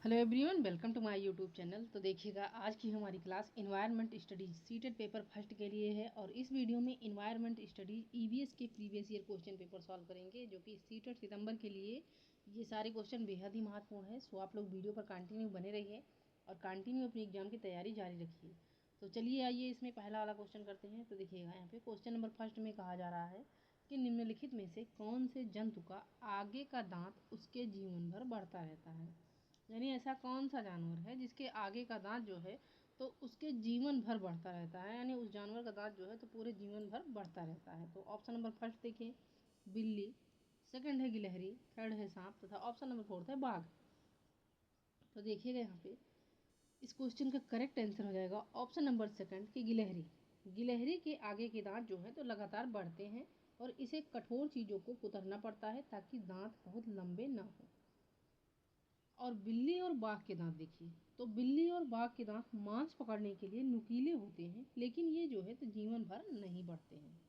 Hello everyone, welcome to my YouTube channel. तो देखिएगा, आज की हमारी class environment studies CTET paper first के लिए है और इस वीडियो में इन्वायरमेंट स्टडीज ईवीएस के previous year question paper solve करेंगे, जो कि सीटेट सितंबर के लिए ये सारे क्वेश्चन बेहद ही महत्वपूर्ण है। सो आप लोग वीडियो पर कंटिन्यू बने रहिए और कंटिन्यू अपनी एग्जाम की तैयारी जारी रखिए। तो चलिए आइए इसमें पहला वाला क्वेश्चन करते हैं। तो देखिएगा, यहाँ पे क्वेश्चन नंबर फर्स्ट में कहा जा रहा है कि निम्नलिखित में से कौन से जंतु का आगे का दांत उसके जीवन भर बढ़ता रहता है। यानी ऐसा कौन सा जानवर है जिसके आगे का दांत जो है तो उसके जीवन भर बढ़ता रहता है, यानी उस जानवर का दांत जो है तो पूरे जीवन भर बढ़ता रहता है। तो ऑप्शन नंबर फर्स्ट देखिए, बिल्ली, सेकंड है गिलहरी, थर्ड है सांप तथा ऑप्शन नंबर फोर्थ है बाघ। तो देखिएगा, यहाँ पे इस क्वेश्चन का करेक्ट आंसर हो जाएगा ऑप्शन नंबर सेकंड की गिलहरी। गिलहरी के आगे के दांत जो है तो लगातार बढ़ते हैं और इसे कठोर चीज़ों को कुतरना पड़ता है ताकि दांत बहुत लंबे ना हो। और बिल्ली और बाघ के दांत देखिए, तो बिल्ली और बाघ के दांत मांस पकड़ने के लिए नुकीले होते हैं, लेकिन ये जो है तो जीवन भर नहीं बढ़ते हैं।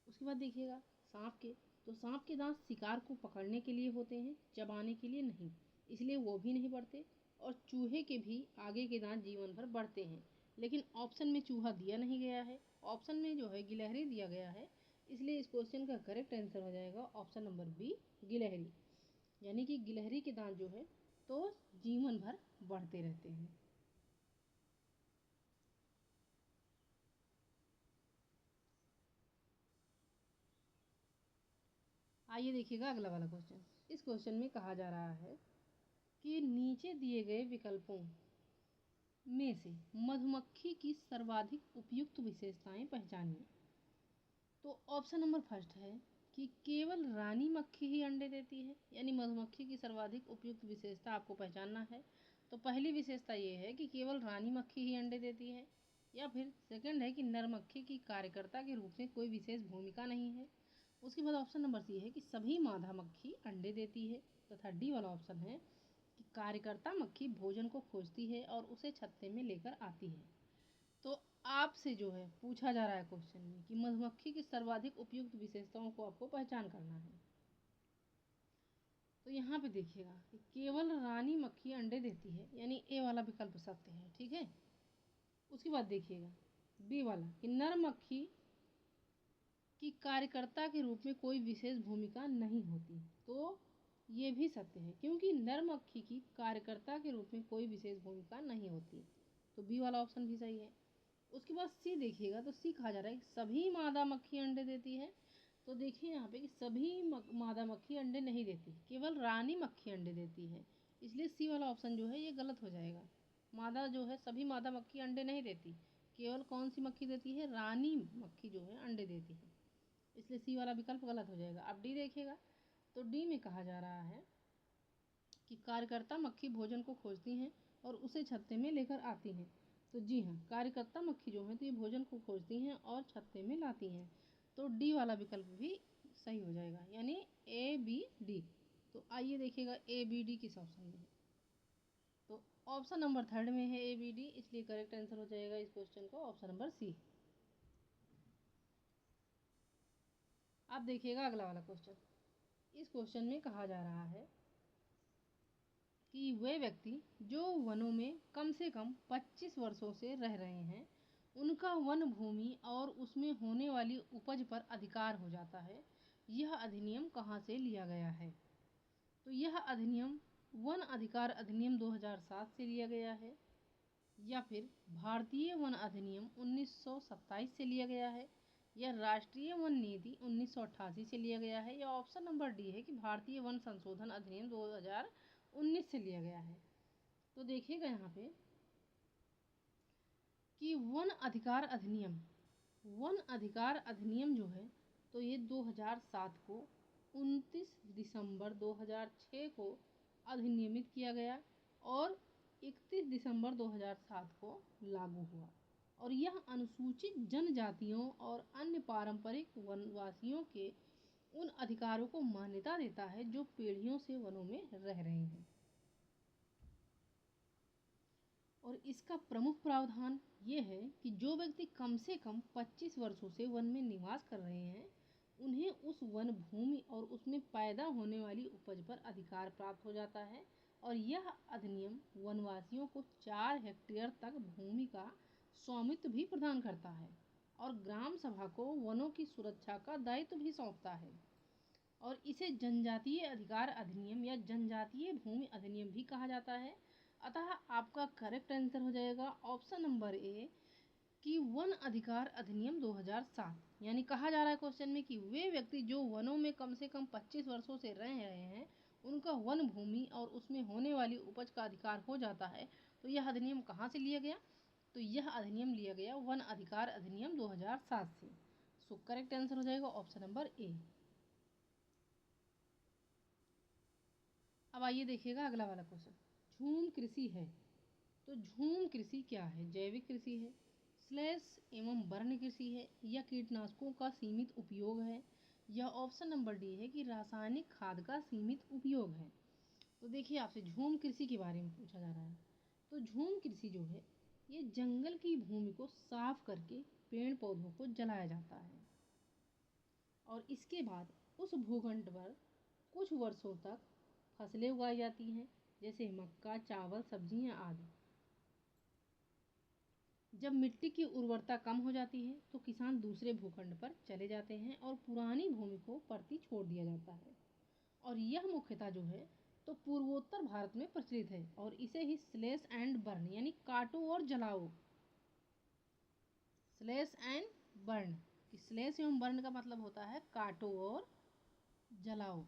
उसके बाद देखिएगा सांप के, तो सांप के दांत शिकार को पकड़ने के लिए होते हैं, चबाने के लिए नहीं, इसलिए वो भी नहीं बढ़ते। और चूहे के भी आगे के दांत जीवन भर बढ़ते हैं, लेकिन ऑप्शन में चूहा दिया नहीं गया है, ऑप्शन में जो है गिलहरी दिया गया है, इसलिए इस क्वेश्चन का करेक्ट आंसर हो जाएगा ऑप्शन नंबर बी, गिलहरी। यानी कि गिलहरी के दांत जो है तो जीवन भर बढ़ते रहते हैं। आइए देखिएगा अगला वाला क्वेश्चन। इस क्वेश्चन में कहा जा रहा है कि नीचे दिए गए विकल्पों में से मधुमक्खी की सर्वाधिक उपयुक्त विशेषताएं पहचानिए। तो ऑप्शन नंबर फर्स्ट है कि केवल रानी मक्खी ही अंडे देती है, यानी मधुमक्खी की सर्वाधिक उपयुक्त विशेषता आपको पहचानना है। तो पहली विशेषता ये है कि केवल रानी मक्खी ही अंडे देती है, या फिर सेकंड है कि नर मक्खी की कार्यकर्ता के रूप में कोई विशेष भूमिका नहीं है। उसके बाद ऑप्शन नंबर सी है कि सभी मादा मक्खी अंडे देती है, तथा डी वाला ऑप्शन है कि कार्यकर्ता मक्खी भोजन को खोजती है और उसे छत्ते में लेकर आती है। तो आपसे जो है पूछा जा रहा है क्वेश्चन में कि मधुमक्खी की सर्वाधिक उपयुक्त विशेषताओं को आपको पहचान करना है। तो यहाँ पे देखिएगा कि केवल रानी मक्खी अंडे देती है, यानी ए वाला विकल्प सत्य है, ठीक है। उसके बाद देखिएगा बी वाला कि नर मक्खी की कार्यकर्ता के रूप में कोई विशेष भूमिका नहीं होती, तो ये भी सत्य है, क्योंकि नर मक्खी की कार्यकर्ता के रूप में कोई विशेष भूमिका नहीं होती। तो बी वाला ऑप्शन भी सही है। उसके बाद सी देखिएगा, तो सी कहा जा रहा है कि सभी मादा मक्खी अंडे देती है। तो देखिए यहाँ पे कि सभी मादा मक्खी अंडे नहीं देती, केवल रानी मक्खी अंडे देती है, इसलिए सी वाला ऑप्शन जो है ये गलत हो जाएगा। मादा जो है सभी मादा मक्खी अंडे नहीं देती, केवल कौन सी मक्खी देती है, रानी मक्खी जो है अंडे देती है, इसलिए सी वाला विकल्प गलत हो जाएगा। अब डी देखिएगा, तो डी में कहा जा रहा है कि कार्यकर्ता मक्खी भोजन को खोजती हैं और उसे छत्ते में लेकर आती हैं। तो जी हाँ, कार्यकर्ता मक्खी जो है तो ये भोजन को खोजती हैं और छत्ते में लाती हैं। तो डी वाला विकल्प भी सही हो जाएगा, यानी ए बी डी। तो आइए देखिएगा ए बी डी किस ऑप्शन में है। तो ऑप्शन नंबर थर्ड में है ए बी डी, इसलिए करेक्ट आंसर हो जाएगा इस क्वेश्चन का ऑप्शन नंबर सी। अब देखिएगा अगला वाला क्वेश्चन। इस क्वेश्चन में कहा जा रहा है कि वे व्यक्ति जो वनों में कम से कम 25 वर्षों से रह रहे हैं, उनका वन भूमि और उसमें होने वाली उपज पर अधिकार हो जाता है। यह अधिनियम कहाँ से लिया गया है। तो यह अधिनियम वन अधिकार अधिनियम 2007 से लिया गया है, या फिर भारतीय वन अधिनियम 1927 से लिया गया है, या राष्ट्रीय वन नीति 1988 से लिया गया है, या ऑप्शन नंबर डी है कि भारतीय वन संशोधन अधिनियम 2019 से लिया गया है। तो देखिएगा यहाँ पे कि वन अधिकार अधिनियम जो है तो ये 2007 को 29 दिसंबर 2006 को अधिनियमित किया गया और 31 दिसंबर 2007 को लागू हुआ। और यह अनुसूचित जनजातियों और अन्य पारंपरिक वनवासियों के उन अधिकारों को मान्यता देता है जो पीढ़ियों से वनों में रह रहे हैं। और इसका प्रमुख प्रावधान ये है कि जो व्यक्ति कम से कम 25 वर्षों से वन में निवास कर रहे हैं, उन्हें उस वन भूमि और उसमें पैदा होने वाली उपज पर अधिकार प्राप्त हो जाता है और यह अधिनियम वनवासियों को 4 हेक्टेयर तक भूमि का स्वामित्व भी प्रदान करता है और ग्राम सभा को वनों की सुरक्षा का दायित्व भी सौंपता है। और इसे जनजातीय अधिकार अधिनियम या जनजातीय भूमि अधिनियम भी कहा जाता है। अतः आपका करेक्ट आंसर हो जाएगा ऑप्शन नंबर ए कि वन अधिकार अधिनियम 2007। यानी कहा जा रहा है क्वेश्चन में कि वे व्यक्ति जो वनों में कम से कम 25 वर्षों से रह रहे हैं उनका वन भूमि और उसमें होने वाली उपज का अधिकार हो जाता है। तो यह अधिनियम कहाँ से लिया गया? तो यह अधिनियम लिया गया वन अधिकार अधिनियम 2007 से। सो करेक्ट आंसर हो जाएगा ऑप्शन नंबर ए। अब आइए देखिएगा अगला वाला क्वेश्चन। झूम कृषि है तो झूम कृषि क्या है? जैविक कृषि है, स्लैश एवं वर्ण कृषि है, या कीटनाशकों का सीमित उपयोग है, या ऑप्शन नंबर डी है कि रासायनिक खाद का सीमित उपयोग है। तो देखिए आपसे झूम कृषि के बारे में पूछा जा रहा है। तो झूम कृषि जो है ये जंगल की भूमि को साफ करके पेड़ पौधों को जलाया जाता है और इसके बाद उस भूखंड पर कुछ वर्षों तक फसलें उगाई जाती हैं, जैसे मक्का, चावल, सब्जियां आदि। जब मिट्टी की उर्वरता कम हो जाती है तो किसान दूसरे भूखंड पर चले जाते हैं और पुरानी भूमि को परती छोड़ दिया जाता है। और यह मुख्यतः जो है तो पूर्वोत्तर भारत में प्रचलित है और इसे ही स्लेश एंड बर्न यानी काटो और जलाओ, स्लेश एंड बर्न, स्लेश एवं बर्न का मतलब होता है काटो और जलाओ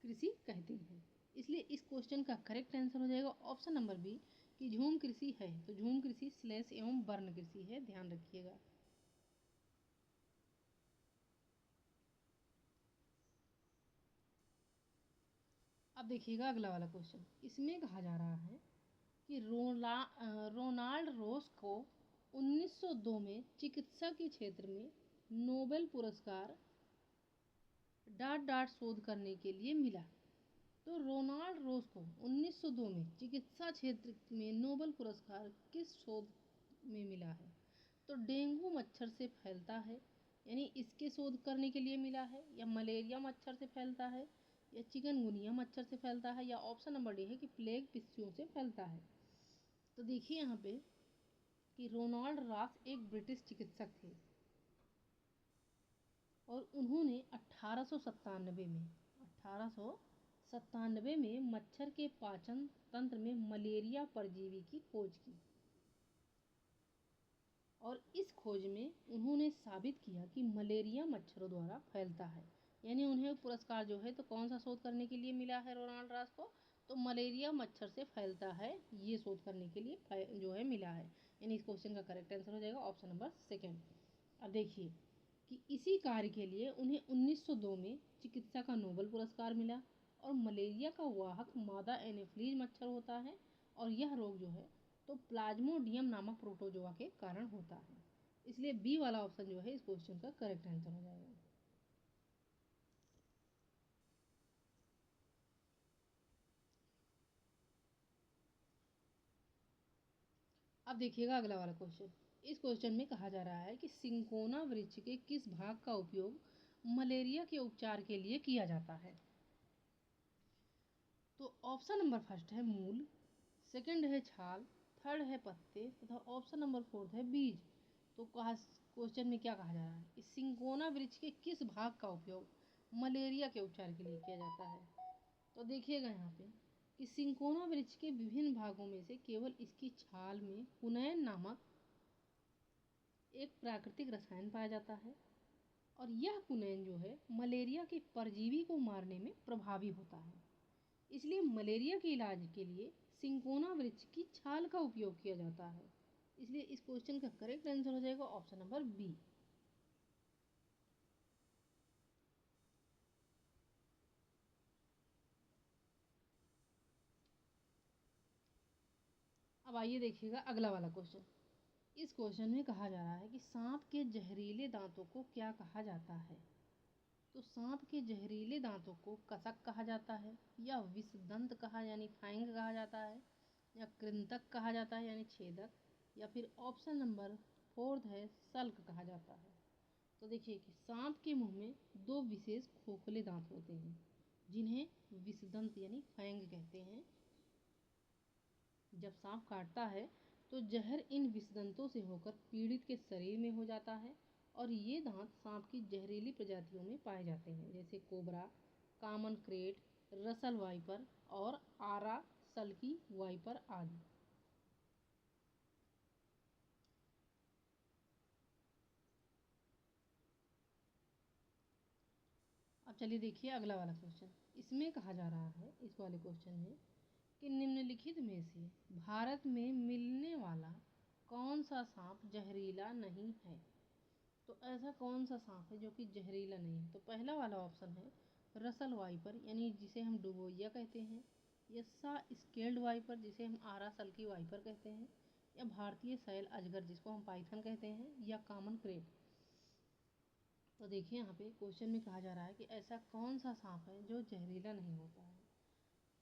कृषि कहते हैं। इसलिए इस क्वेश्चन का करेक्ट आंसर हो जाएगा ऑप्शन नंबर बी कि झूम कृषि है तो झूम कृषि स्लेश एवं बर्न कृषि है, ध्यान रखिएगा। अब देखिएगा अगला वाला क्वेश्चन। इसमें कहा जा रहा है कि रोनाल्ड रोस को 1902 में चिकित्सा के क्षेत्र में नोबेल पुरस्कार डाट डाट शोध करने के लिए मिला। तो रोनाल्ड रोस को 1902 में चिकित्सा क्षेत्र में नोबेल पुरस्कार किस शोध में मिला है? तो डेंगू मच्छर से फैलता है यानी इसके शोध करने के लिए मिला है, या मलेरिया मच्छर से फैलता है, या चिकनगुनिया मच्छर से फैलता है, या ऑप्शन नंबर डी है कि प्लेग पिस्सियों से फैलता है। तो देखिए यहाँ पे कि रोनाल्ड रॉस एक ब्रिटिश चिकित्सक थे और उन्होंने 1897 में मच्छर के पाचन तंत्र में मलेरिया परजीवी की खोज की और इस खोज में उन्होंने साबित किया कि मलेरिया मच्छरों द्वारा फैलता है। यानी उन्हें पुरस्कार जो है तो कौन सा शोध करने के लिए मिला है रोनाल्ड रॉस को? तो मलेरिया मच्छर से फैलता है ये शोध करने के लिए जो है मिला है। यानी इस क्वेश्चन का करेक्ट आंसर हो जाएगा ऑप्शन नंबर सेकेंड। अब देखिए कि इसी कार्य के लिए उन्हें 1902 में चिकित्सा का नोबेल पुरस्कार मिला और मलेरिया का वाहक मादा एनोफिलीज मच्छर होता है और यह रोग जो है तो प्लाज्मोडियम नामक प्रोटोजोआ के कारण होता है। इसलिए बी वाला ऑप्शन जो है इस क्वेश्चन का करेक्ट आंसर हो जाएगा। अब देखिएगा अगला वाला क्वेश्चन। इस क्वेश्चन में कहा जा रहा है कि सिंकोना वृक्ष के किस भाग का उपयोग मलेरिया के उपचार के लिए किया जाता है? तो ऑप्शन नंबर फर्स्ट है मूल, सेकंड है छाल, थर्ड है पत्ते तथा ऑप्शन नंबर फोर्थ है बीज। तो क्वेश्चन में क्या कहा जा रहा है? इस सिंकोना वृक्ष के किस भाग का उपयोग मलेरिया के उपचार के लिए किया जाता है? तो देखिएगा यहाँ पे कि सिंकोना वृक्ष के विभिन्न भागों में से केवल इसकी छाल में कुनैन नामक एक प्राकृतिक रसायन पाया जाता है और यह कुनैन जो है मलेरिया के परजीवी को मारने में प्रभावी होता है। इसलिए मलेरिया के इलाज के लिए सिंकोना वृक्ष की छाल का उपयोग किया जाता है। इसलिए इस क्वेश्चन का करेक्ट आंसर हो जाएगा ऑप्शन नंबर बी। अब आइए देखिएगा अगला वाला क्वेश्चन। इस क्वेश्चन में कहा जा रहा है कि सांप के जहरीले दांतों को क्या कहा जाता है? तो सांप के जहरीले दांतों को कसक कहा जाता है, या विषदंत कहा यानी फैंग कहा जाता है, या कृंतक कहा जाता है यानी छेदक, या फिर ऑप्शन नंबर फोर्थ है सल्क कहा जाता है। तो देखिए कि सांप के मुंह में दो विशेष खोखले दांत होते हैं जिन्हें विषदंत यानी फैंग कहते हैं। जब सांप काटता है तो जहर इन विषदंतों से होकर पीड़ित के शरीर में हो जाता है और ये दांत सांप की जहरीली प्रजातियों में पाए जाते हैं, जैसे cobra, common crate, Russell viper और आरा सल्की वाइपर आदि। अब चलिए देखिए अगला वाला क्वेश्चन। इसमें कहा जा रहा है, इस वाले क्वेश्चन में, कि निम्नलिखित में से भारत में मिलने वाला कौन सा सांप जहरीला नहीं है। तो ऐसा कौन सा सांप है जो कि जहरीला नहीं है। तो पहला वाला ऑप्शन है रसल वाइपर, यानी जिसे हम डुबोइया कहते हैं, या सा स्केल्ड वाइपर जिसे हम आरा सल्की वाइपर कहते हैं, या भारतीय सैल अजगर जिसको हम पाइथन कहते हैं, या कॉमन क्रेट। तो देखिए यहाँ पे क्वेश्चन में कहा जा रहा है कि ऐसा कौन सा सांप है जो जहरीला नहीं होता है।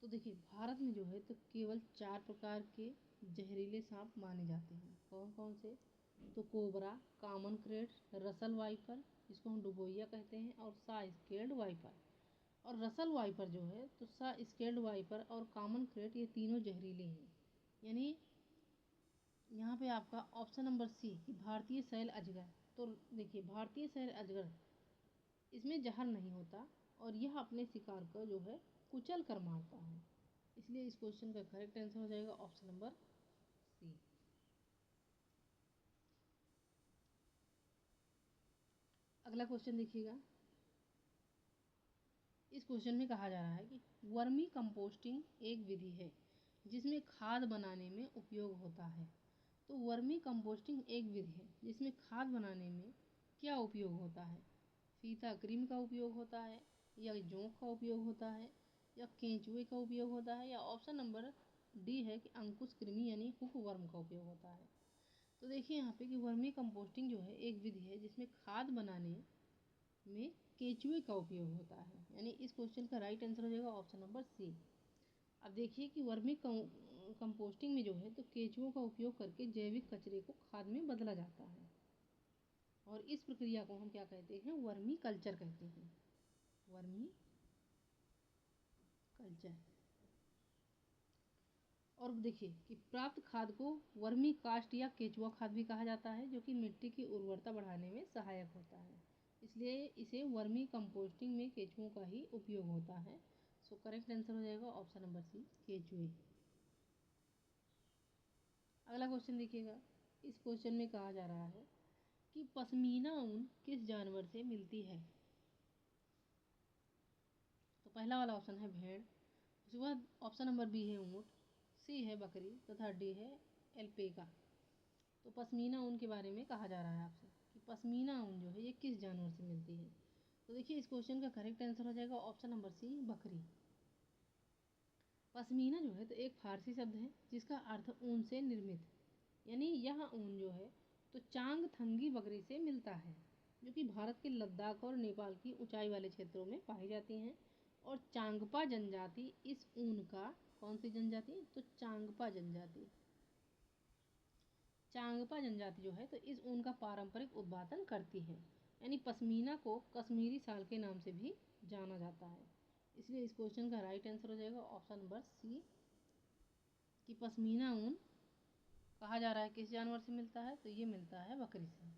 तो देखिए भारत में जो है तो केवल 4 प्रकार के जहरीले सांप माने जाते हैं। कौन कौन से। तो cobra, common crate, Russell viper जिसको हम डुबोइया कहते हैं, और सा स्केल्ड वाइपर। और रसल वाइपर जो है तो सा स्केल्ड वाइपर और कॉमन क्रेट ये तीनों जहरीले हैं। यानी यहाँ पे आपका ऑप्शन नंबर सी कि भारतीय सैल अजगर। तो देखिए भारतीय सैल अजगर इसमें जहर नहीं होता और यह अपने शिकार को जो है कुचल कर मारता है। इसलिए इस क्वेश्चन का करेक्ट आंसर हो जाएगा ऑप्शन नंबर सी। अगला क्वेश्चन देखिएगा। इस क्वेश्चन में कहा जा रहा है कि वर्मी कंपोस्टिंग एक विधि है जिसमें खाद बनाने में उपयोग होता है। तो वर्मी कंपोस्टिंग एक विधि है जिसमें खाद बनाने में क्या उपयोग होता है। फीता क्रीम का उपयोग होता है, या जोंक का उपयोग होता है, या केंचुए का उपयोग होता है, या ऑप्शन नंबर डी है कि अंकुश कृमि यानी हुक वर्म का उपयोग होता है। तो देखिए यहाँ पे कि वर्मी कंपोस्टिंग जो है एक विधि है जिसमें खाद बनाने में केंचुए का उपयोग होता है। यानी इस क्वेश्चन का राइट आंसर हो जाएगा ऑप्शन नंबर सी। अब देखिए कि वर्मी कंपोस्टिंग में जो है तो केंचुओं का उपयोग करके जैविक कचरे को खाद में बदला जाता है और इस प्रक्रिया को हम क्या कहते हैं, वर्मी कल्चर कहते हैं। Vermi culture. और देखिए कि प्राप्त खाद को वर्मी कास्ट या केचुआ खाद भी कहा जाता है जो कि मिट्टी की उर्वरता बढ़ाने में सहायक होता है। इसलिए इसे वर्मी कंपोस्टिंग में केचुओं का ही उपयोग होता है। सो करेक्ट आंसर हो जाएगा ऑप्शन नंबर सी केचुए। अगला क्वेश्चन देखिएगा। इस क्वेश्चन में कहा जा रहा है कि पश्मीना ऊन किस जानवर से मिलती है। तो पहला वाला ऑप्शन है भेड़, उसके बाद ऑप्शन नंबर बी है ऊँट, सी है बकरी तथा डी है एल्पेका। तो पश्मीना ऊन के बारे में कहा जा रहा है आपसे कि पश्मीना ऊन जो है ये किस जानवर से मिलती है। तो देखिए इस क्वेश्चन का करेक्ट आंसर हो जाएगा ऑप्शन नंबर सी बकरी। पश्मीना जो है तो एक फारसी शब्द है जिसका अर्थ ऊन से निर्मित, यानी यह ऊन जो है तो चांगथंगी बकरी से मिलता है जो कि भारत के लद्दाख और नेपाल की ऊंचाई वाले क्षेत्रों में पाई जाती हैं। और चांगपा जनजाति इस ऊन का, कौन सी जनजाति, तो चांगपा जनजाति, चांगपा जनजाति जो है तो इस ऊन का पारंपरिक उत्पादन करती है। यानी पश्मीना को कश्मीरी शाल के नाम से भी जाना जाता है। इसलिए इस क्वेश्चन का राइट आंसर हो जाएगा ऑप्शन नंबर सी कि पश्मीना ऊन कहा जा रहा है किस जानवर से मिलता है, तो ये मिलता है बकरी से।